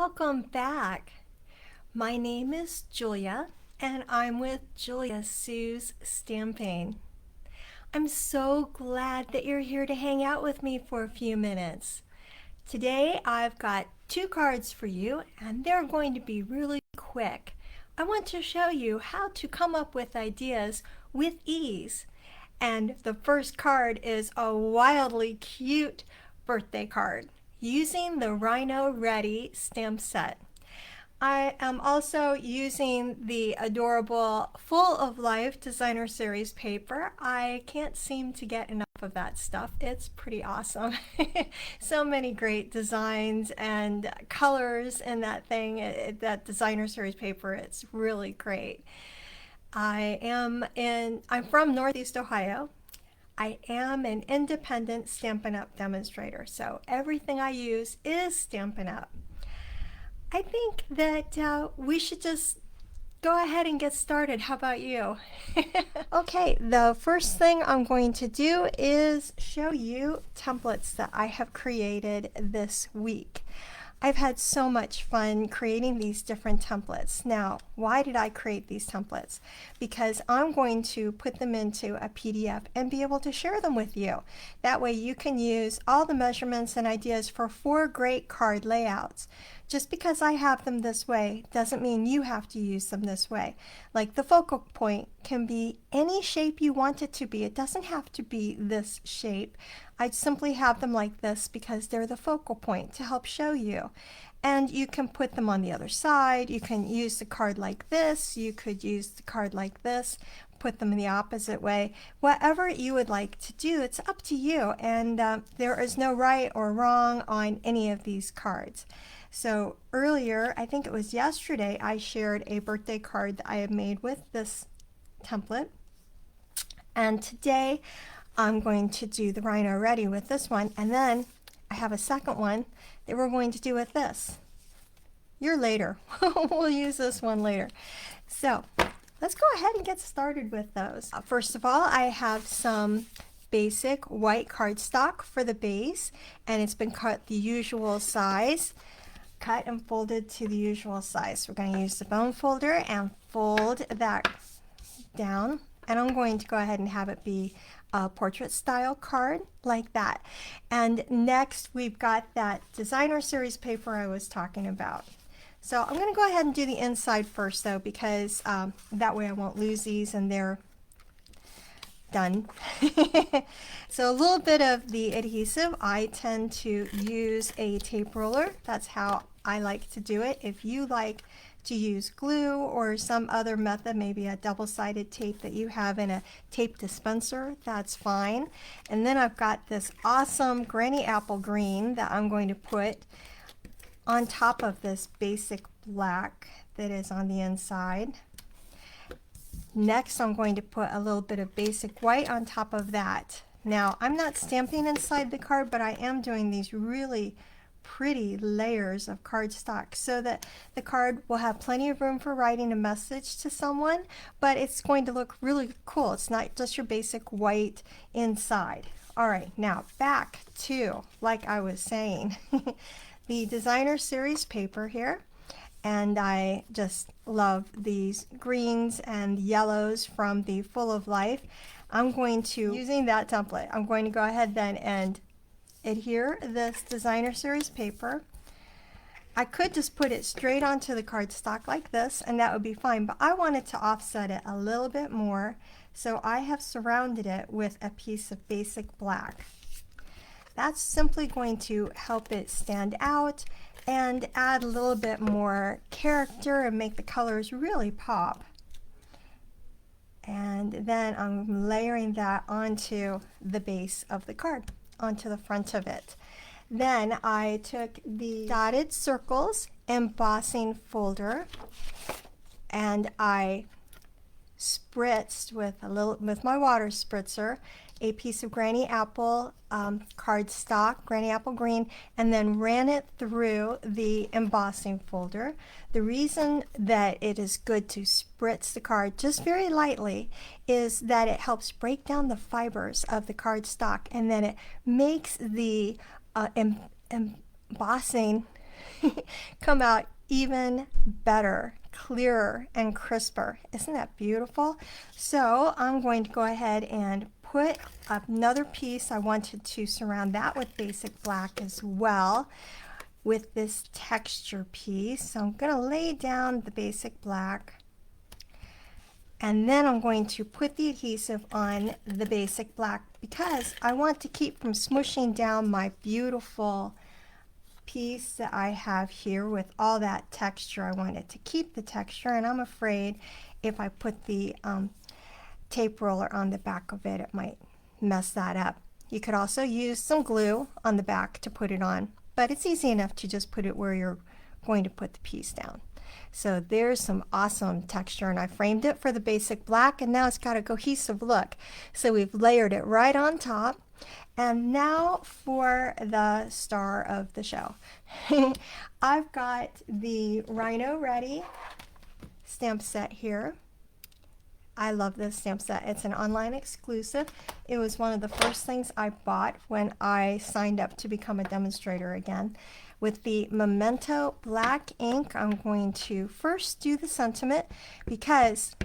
Welcome back. My name is Julia and I'm with Julia Sue's Stamping. I'm so glad that you're here to hang out with me for a few minutes. Today I've got two cards for you and they're going to be really quick. I want to show you how to come up with ideas with ease. And the first card is a wildly cute birthday card using the Rhino Ready stamp set. I am also using the adorable Full of Life Designer Series paper. I can't seem to get enough of that stuff. It's pretty awesome. So many great designs and colors in that thing, that Designer Series paper. It's really great. I'm from Northeast Ohio. I am an independent Stampin' Up! Demonstrator, so everything I use is Stampin' Up! I think that we should just go ahead and get started. How about you? Okay, the first thing I'm going to do is show you templates that I have created this week. I've had so much fun creating these different templates. Now, why did I create these templates? Because I'm going to put them into a PDF and be able to share them with you. That way you can use all the measurements and ideas for 4 great card layouts. Just because I have them this way doesn't mean you have to use them this way. Like the focal point can be any shape you want it to be. It doesn't have to be this shape. I simply have them like this because they're the focal point to help show you. And you can put them on the other side. You can use the card like this. You could use the card like this. Put them in the opposite way. Whatever you would like to do, it's up to you. And there is no right or wrong on any of these cards. So earlier, I think it was yesterday, I shared a birthday card that I have made with this template. And today, I'm going to do the Rhino Ready with this one. And then I have a second one that we're going to do with this. You're later. We'll use this one later. So let's go ahead and get started with those. First of all, I have some basic white cardstock for the base. And it's been cut the usual size. Cut and folded to the usual size. We're going to use the bone folder and fold that down, and I'm going to go ahead and have it be a portrait style card like that. And next we've got that Designer Series paper I was talking about. So I'm going to go ahead and do the inside first though, because that way I won't lose these and they're done. So a little bit of the adhesive. I tend to use a tape roller. That's how I like to do it. If you like to use glue or some other method, maybe a double-sided tape that you have in a tape dispenser, that's fine. And then I've got this awesome granny apple green that I'm going to put on top of this basic black that is on the inside. Next, I'm going to put a little bit of basic white on top of that. Now, I'm not stamping inside the card, but I am doing these really pretty layers of cardstock so that the card will have plenty of room for writing a message to someone, but it's going to look really cool. It's not just your basic white inside. All right, now back to, like I was saying, the Designer Series paper here. And I just love these greens and yellows from the Full of Life. I'm going to, using that template, I'm going to go ahead then and adhere this Designer Series paper. I could just put it straight onto the cardstock like this, and that would be fine, but I wanted to offset it a little bit more, so I have surrounded it with a piece of basic black. That's simply going to help it stand out and add a little bit more character and make the colors really pop. And then I'm layering that onto the base of the card, onto the front of it. Then I took the dotted circles embossing folder and I spritzed with my water spritzer a piece of granny apple cardstock, granny apple green, and then ran it through the embossing folder. The reason that it is good to spritz the card just very lightly is that it helps break down the fibers of the cardstock, and then it makes the embossing come out even better, clearer, and crisper. Isn't that beautiful? So I'm going to go ahead and put another piece. I wanted to surround that with basic black as well with this texture piece. So I'm going to lay down the basic black, and then I'm going to put the adhesive on the basic black because I want to keep from smushing down my beautiful piece that I have here with all that texture. I wanted to keep the texture, and I'm afraid if I put the tape roller on the back of it, it might mess that up. You could also use some glue on the back to put it on, but it's easy enough to just put it where you're going to put the piece down. So there's some awesome texture, and I framed it for the basic black, and now it's got a cohesive look. So we've layered it right on top. And now for the star of the show. I've got the Rhino Ready stamp set here. I love this stamp set. It's an online exclusive. It was one of the first things I bought when I signed up to become a demonstrator again. With the Memento black ink, I'm going to first do the sentiment because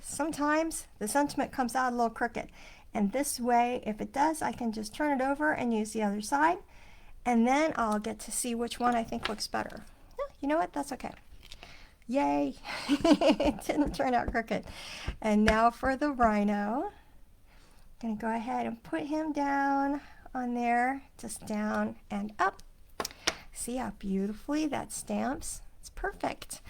sometimes the sentiment comes out a little crooked. And this way, if it does, I can just turn it over and use the other side. And then I'll get to see which one I think looks better. Oh, you know what? That's okay. Yay! It didn't turn out crooked. And now for the Rhino. I'm going to go ahead and put him down on there, just down and up. See how beautifully that stamps? It's perfect.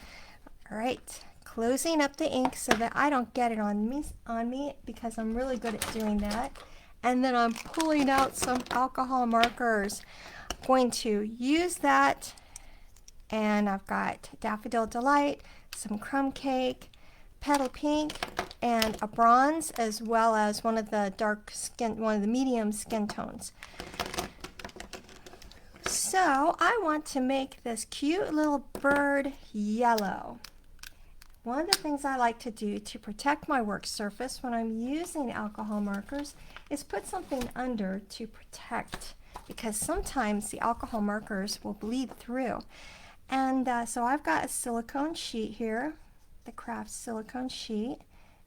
All right. Closing up the ink so that I don't get it on me because I'm really good at doing that. And then I'm pulling out some alcohol markers. I'm going to use that, and I've got Daffodil Delight, some Crumb Cake, Petal Pink, and a bronze, as well as one of the medium skin tones. So I want to make this cute little bird yellow. One of the things I like to do to protect my work surface when I'm using alcohol markers is put something under to protect, because sometimes the alcohol markers will bleed through. And so I've got a silicone sheet here, the craft silicone sheet.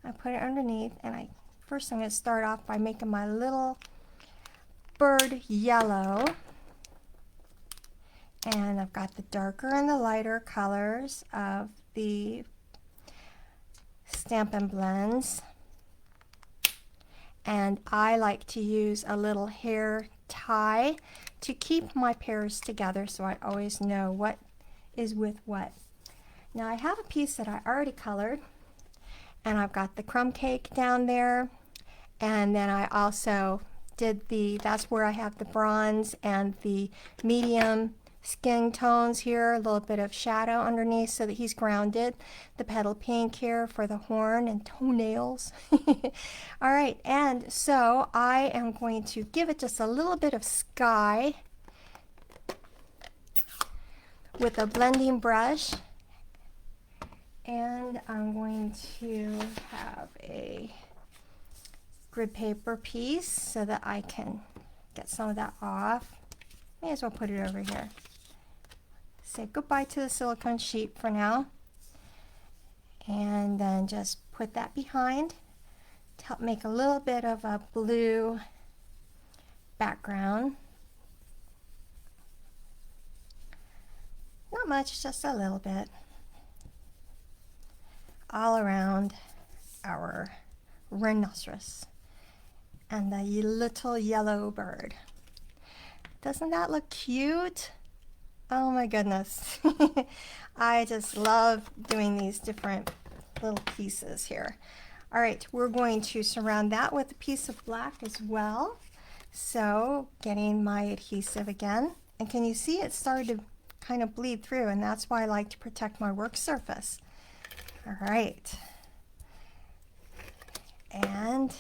I put it underneath, and first I'm going to start off by making my little bird yellow. And I've got the darker and the lighter colors of the Stampin' Blends, and I like to use a little hair tie to keep my pairs together so I always know what is with what. Now I have a piece that I already colored, and I've got the Crumb Cake down there, and then I also did that's where I have the bronze and the medium skin tones here, a little bit of shadow underneath so that he's grounded. The petal pink here for the horn and toenails. All right, and so I am going to give it just a little bit of sky with a blending brush, and I'm going to have a grid paper piece so that I can get some of that off. May as well put it over here. Say goodbye to the silicone sheet for now, and then just put that behind to help make a little bit of a blue background. Not much, just a little bit, all around our rhinoceros and the little yellow bird. Doesn't that look cute? Oh my goodness. I just love doing these different little pieces here. All right, we're going to surround that with a piece of black as well. So getting my adhesive again. And can you see it started to kind of bleed through, and that's why I like to protect my work surface. All right. And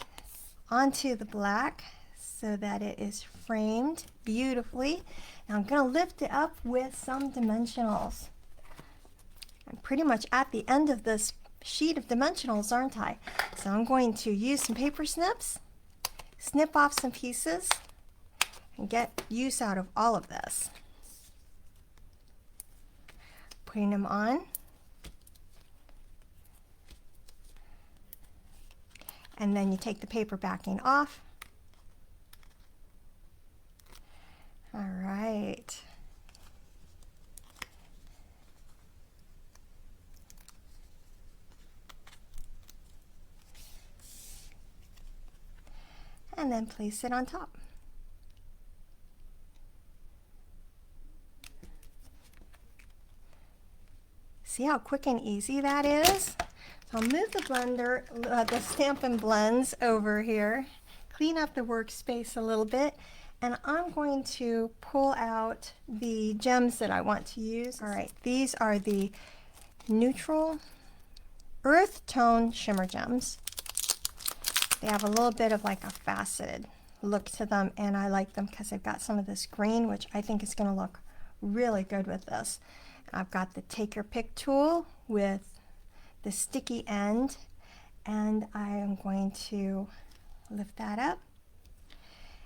onto the black so that it is framed beautifully. Now I'm going to lift it up with some dimensionals. I'm pretty much at the end of this sheet of dimensionals, aren't I? So I'm going to use some paper snips, snip off some pieces, and get use out of all of this. putting them on. And then you take the paper backing off. All right. And then place it on top. See how quick and easy that is? So I'll move the blender, the Stampin' Blends over here, clean up the workspace a little bit, and I'm going to pull out the gems that I want to use. All right, these are the neutral earth tone shimmer gems. They have a little bit of like a faceted look to them, and I like them because they've got some of this green, which I think is going to look really good with this. I've got the take your pick tool with the sticky end, and I am going to lift that up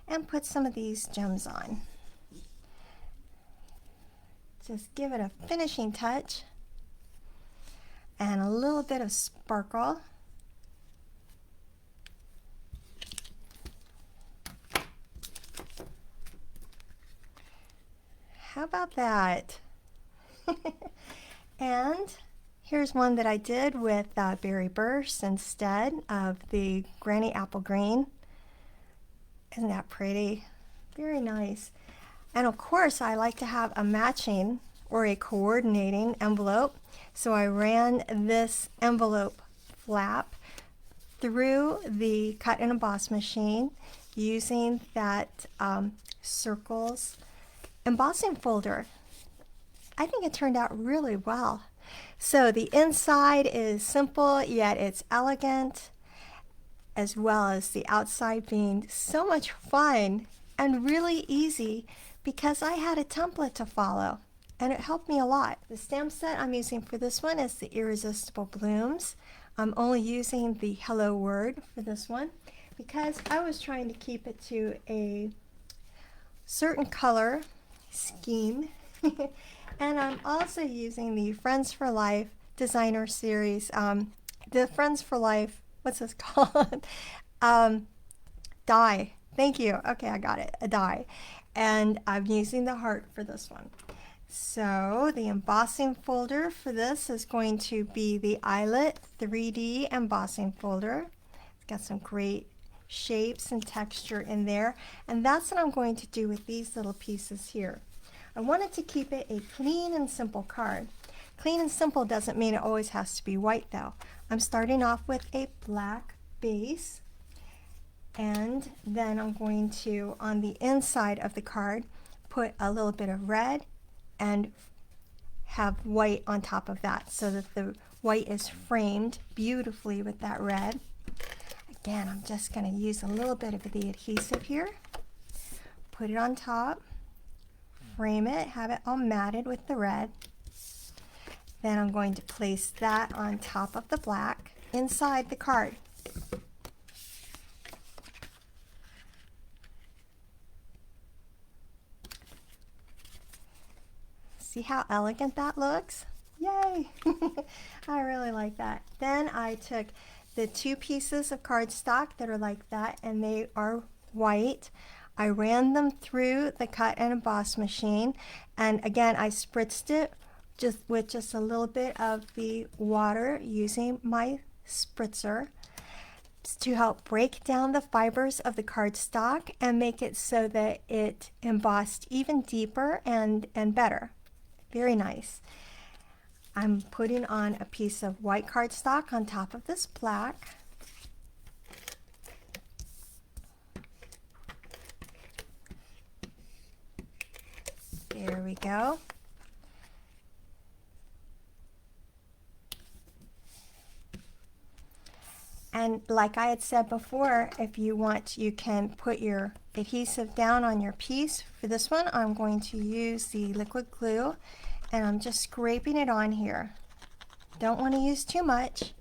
and put some of these gems on. Just give it a finishing touch and a little bit of sparkle. How about that? And here's one that I did with berry bursts instead of the granny apple green. Isn't that pretty? Very nice. And of course I like to have a matching or a coordinating envelope. So I ran this envelope flap through the cut and emboss machine using that circles embossing folder. I think it turned out really well. So the inside is simple, yet it's elegant, as well as the outside being so much fun and really easy because I had a template to follow, and it helped me a lot. The stamp set I'm using for this one is the Irresistible Blooms. I'm only using the hello word for this one because I was trying to keep it to a certain color scheme. And I'm also using the Friends for Life designer series, the Friends for Life, what's this called? Die. Thank you. Okay, I got it. A die. And I'm using the heart for this one. So the embossing folder for this is going to be the Eyelet 3D embossing folder. It's got some great shapes and texture in there. And that's what I'm going to do with these little pieces here. I wanted to keep it a clean and simple card. Clean and simple doesn't mean it always has to be white though. I'm starting off with a black base, and then I'm going to, on the inside of the card, put a little bit of red and have white on top of that so that the white is framed beautifully with that red. Again, I'm just going to use a little bit of the adhesive here, put it on top, frame it, have it all matted with the red. Then I'm going to place that on top of the black inside the card. See how elegant that looks? Yay! I really like that. Then I took the two pieces of cardstock that are like that, and they are white. I ran them through the cut and emboss machine, and again I spritzed it with just a little bit of the water using my spritzer to help break down the fibers of the cardstock and make it so that it embossed even deeper and better. Very nice. I'm putting on a piece of white cardstock on top of this black. There we go. And like I had said before, if you want, you can put your adhesive down on your piece. For this one, I'm going to use the liquid glue, and I'm just scraping it on here. Don't want to use too much,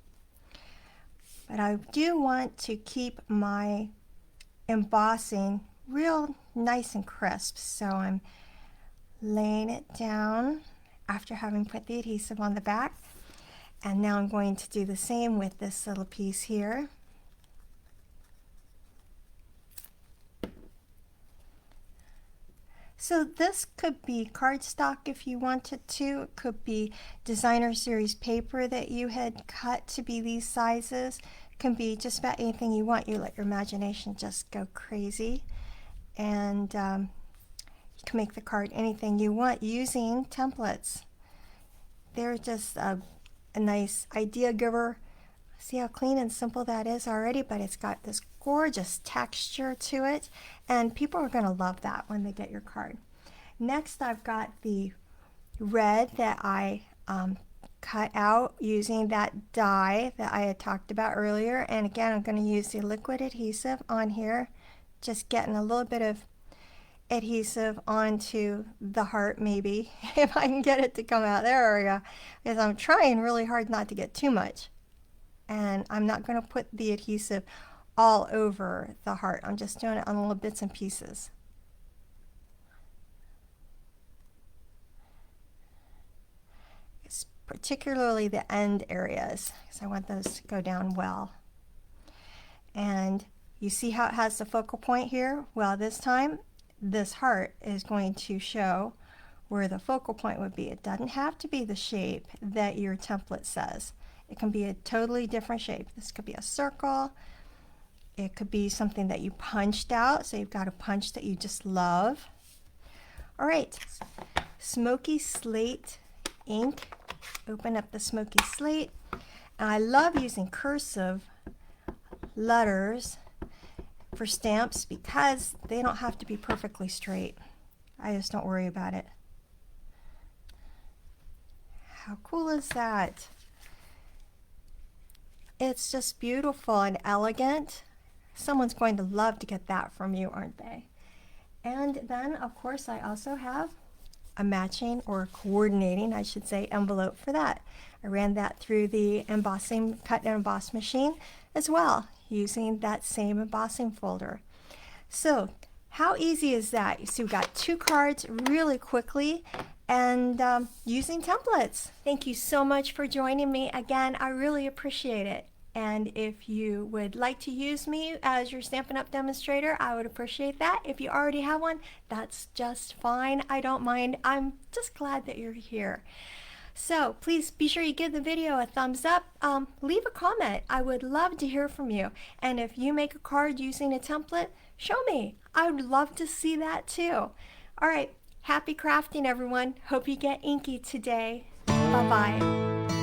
but I do want to keep my embossing real nice and crisp. So I'm laying it down after having put the adhesive on the back. And now I'm going to do the same with this little piece here. So this could be cardstock if you wanted to. It could be designer series paper that you had cut to be these sizes. It can be just about anything you want. You let your imagination just go crazy. And you can make the card anything you want using templates. They're just a nice idea giver. See how clean and simple that is already, but it's got this gorgeous texture to it, and people are going to love that when they get your card. Next, I've got the red that I cut out using that die that I had talked about earlier, and again I'm going to use the liquid adhesive on here, just getting a little bit of adhesive onto the heart, maybe if I can get it to come out. There we go, because I'm trying really hard not to get too much. And I'm not going to put the adhesive all over the heart. I'm just doing it on little bits and pieces. It's particularly the end areas, because I want those to go down well. And you see how it has the focal point here? Well, this time this heart is going to show where the focal point would be. It doesn't have to be the shape that your template says. It can be a totally different shape. This could be a circle. It could be something that you punched out, so you've got a punch that you just love. All right, smoky slate ink. Open up the smoky slate. And I love using cursive letters for stamps because they don't have to be perfectly straight. I just don't worry about it. How cool is that? It's just beautiful and elegant. Someone's going to love to get that from you, aren't they? And then, of course, I also have a matching, or coordinating, I should say, envelope for that. I ran that through the embossing, cut and emboss machine as well, using that same embossing folder. So, how easy is that? You see, we got 2 cards really quickly, and using templates. Thank you so much for joining me again. I really appreciate it. And if you would like to use me as your Stampin' Up! Demonstrator, I would appreciate that. If you already have one, that's just fine. I don't mind. I'm just glad that you're here. So please be sure you give the video a thumbs up. Leave a comment. I would love to hear from you. And if you make a card using a template, show me. I would love to see that too. All right. Happy crafting, everyone. Hope you get inky today. Bye-bye.